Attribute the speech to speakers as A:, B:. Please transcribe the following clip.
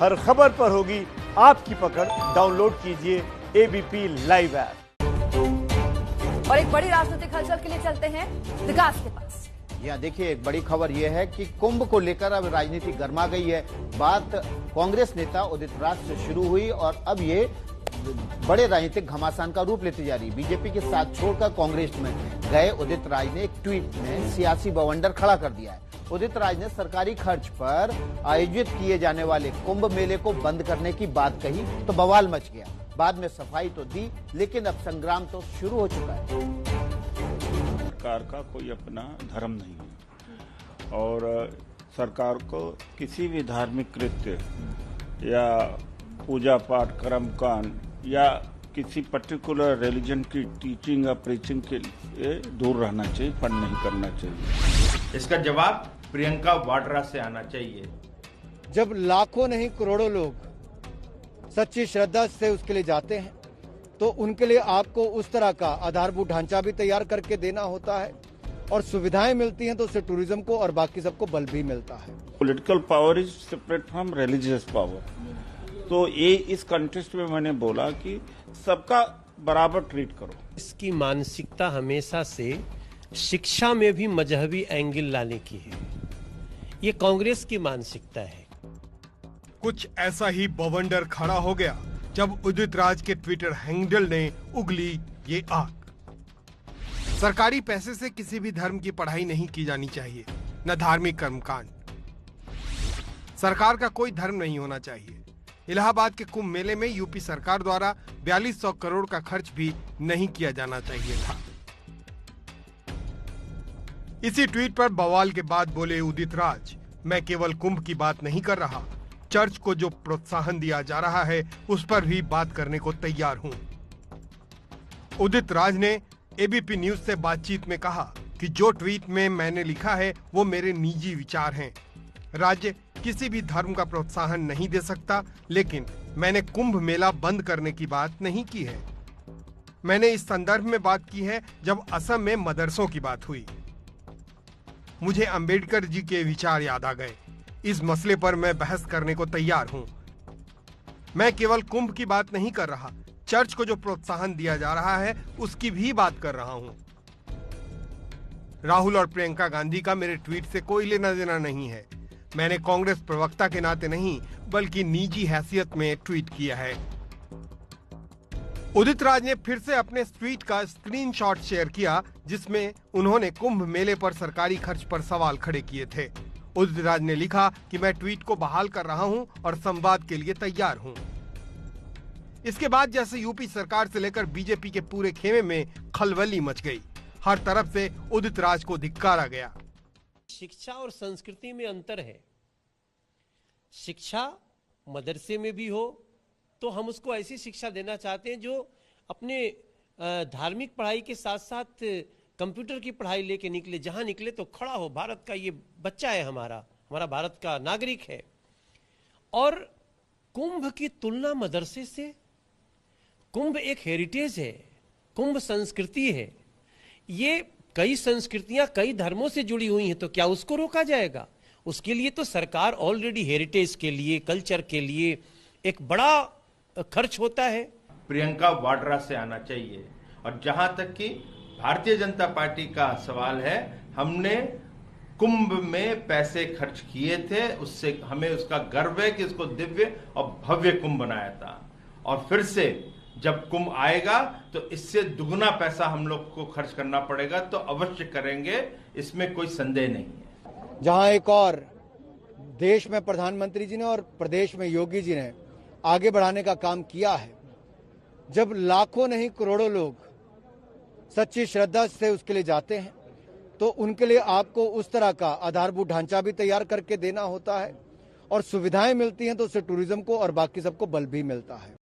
A: हर खबर पर होगी आपकी पकड़। डाउनलोड कीजिए एबीपी लाइव ऐप।
B: और एक बड़ी राजनीतिक हलचल के लिए चलते हैं विकास के पास।
C: यहाँ देखिए, एक बड़ी खबर यह है कि कुंभ को लेकर अब राजनीति गर्मा गई है। बात कांग्रेस नेता उदित राज से शुरू हुई और अब ये बड़े राजनीतिक घमासान का रूप लेती जा रही। बीजेपी के साथ छोड़कर कांग्रेस में गए उदित राज ने एक ट्वीट में सियासी बवंडर खड़ा कर दिया है। उदित राज ने सरकारी खर्च पर आयोजित किए जाने वाले कुंभ मेले को बंद करने की बात कही तो बवाल मच गया। बाद में सफाई तो दी, लेकिन अब संग्राम तो शुरू हो चुका है।
D: सरकार का कोई अपना धर्म नहीं है और सरकार को किसी भी धार्मिक कृत्य या पूजा पाठ कर्मकांड या किसी पर्टिकुलर रिलीजन की टीचिंग या प्रीचिंग के लिए दूर रहना चाहिए, फंड नहीं करना चाहिए।
E: इसका जवाब प्रियंका वाड्रा से आना चाहिए।
F: जब लाखों नहीं करोड़ों लोग सच्ची श्रद्धा से उसके लिए जाते हैं तो उनके लिए आपको उस तरह का आधारभूत ढांचा भी तैयार करके देना होता है और सुविधाएं मिलती हैं तो उससे टूरिज्म को और बाकी सबको बल भी मिलता है।
D: Political power is separate from religious power. तो ये इस कंटेक्स्ट में मैंने बोला कि सबका बराबर ट्रीट करो।
G: इसकी मानसिकता हमेशा से शिक्षा में भी मजहबी एंगल लाने की है। ये कांग्रेस की मानसिकता है।
H: कुछ ऐसा ही बवंडर खड़ा हो गया जब उदित राज के ट्विटर हैंडल ने उगली ये आग। सरकारी पैसे से किसी भी धर्म की पढ़ाई नहीं की जानी चाहिए, न धार्मिक कर्मकांड। सरकार का कोई धर्म नहीं होना चाहिए। इलाहाबाद के कुंभ मेले में यूपी सरकार द्वारा 4200 करोड़ का खर्च भी नहीं किया जाना चाहिए था। इसी ट्वीट पर बवाल के बाद बोले उदित राज, मैं केवल कुंभ की बात नहीं कर रहा, चर्च को जो प्रोत्साहन दिया जा रहा है उस पर भी बात करने को तैयार हूं। उदित राज ने एबीपी न्यूज से बातचीत में कहा कि जो ट्वीट में मैंने लिखा है वो मेरे निजी विचार हैं। राज्य किसी भी धर्म का प्रोत्साहन नहीं दे सकता, लेकिन मैंने कुंभ मेला बंद करने की बात नहीं की है। मैंने इस संदर्भ में बात की है जब असम में मदरसों की बात हुई। मुझे अंबेडकर जी के विचार याद आ गए। इस मसले पर मैं बहस करने को तैयार हूं। मैं केवल कुंभ की बात नहीं कर रहा, चर्च को जो प्रोत्साहन दिया जा रहा है उसकी भी बात कर रहा हूं। राहुल और प्रियंका गांधी का मेरे ट्वीट से कोई लेना देना नहीं है। मैंने कांग्रेस प्रवक्ता के नाते नहीं बल्कि निजी हैसियत में ट्वीट किया है। उदित राज ने फिर से अपने ट्वीट का स्क्रीनशॉट शेयर किया जिसमें उन्होंने कुंभ मेले पर सरकारी खर्च पर सवाल खड़े किए थे। उदित राज ने लिखा कि मैं ट्वीट को बहाल कर रहा हूं और संवाद के लिए तैयार हूं। इसके बाद जैसे यूपी सरकार से लेकर बीजेपी के पूरे खेमे में खलबली मच गई। हर तरफ से उदित राज को धिक्कारा गया।
G: शिक्षा और संस्कृति में अंतर है। शिक्षा मदरसे में भी हो तो हम उसको ऐसी शिक्षा देना चाहते हैं जो अपने धार्मिक पढ़ाई के साथ साथ कंप्यूटर की पढ़ाई लेके निकले। जहां निकले तो खड़ा हो, भारत का ये बच्चा है, हमारा भारत का नागरिक है। और कुंभ की तुलना मदरसे से, कुंभ एक हेरिटेज है, कुंभ संस्कृति है। ये कई संस्कृतियां कई धर्मों से जुड़ी हुई हैं, तो क्या उसको रोका जाएगा? उसके लिए तो सरकार ऑलरेडी हेरिटेज के लिए, कल्चर के लिए एक बड़ा खर्च होता है।
E: प्रियंका वाड्रा से आना चाहिए। और जहां तक कि भारतीय जनता पार्टी का सवाल है, हमने कुंभ में पैसे खर्च किए थे, उससे हमें उसका गर्व है कि इसको दिव्य और भव्य कुंभ बनाया था। और फिर से जब कुंभ आएगा तो इससे दुगना पैसा हम लोग को खर्च करना पड़ेगा, तो अवश्य करेंगे, इसमें कोई संदेह नहीं है।
F: जहां एक और देश में प्रधानमंत्री जी ने और प्रदेश में योगी जी ने आगे बढ़ाने का काम किया है। जब लाखों नहीं करोड़ों लोग सच्ची श्रद्धा से उसके लिए जाते हैं तो उनके लिए आपको उस तरह का आधारभूत ढांचा भी तैयार करके देना होता है और सुविधाएं मिलती हैं तो उससे टूरिज्म को और बाकी सबको बल भी मिलता है।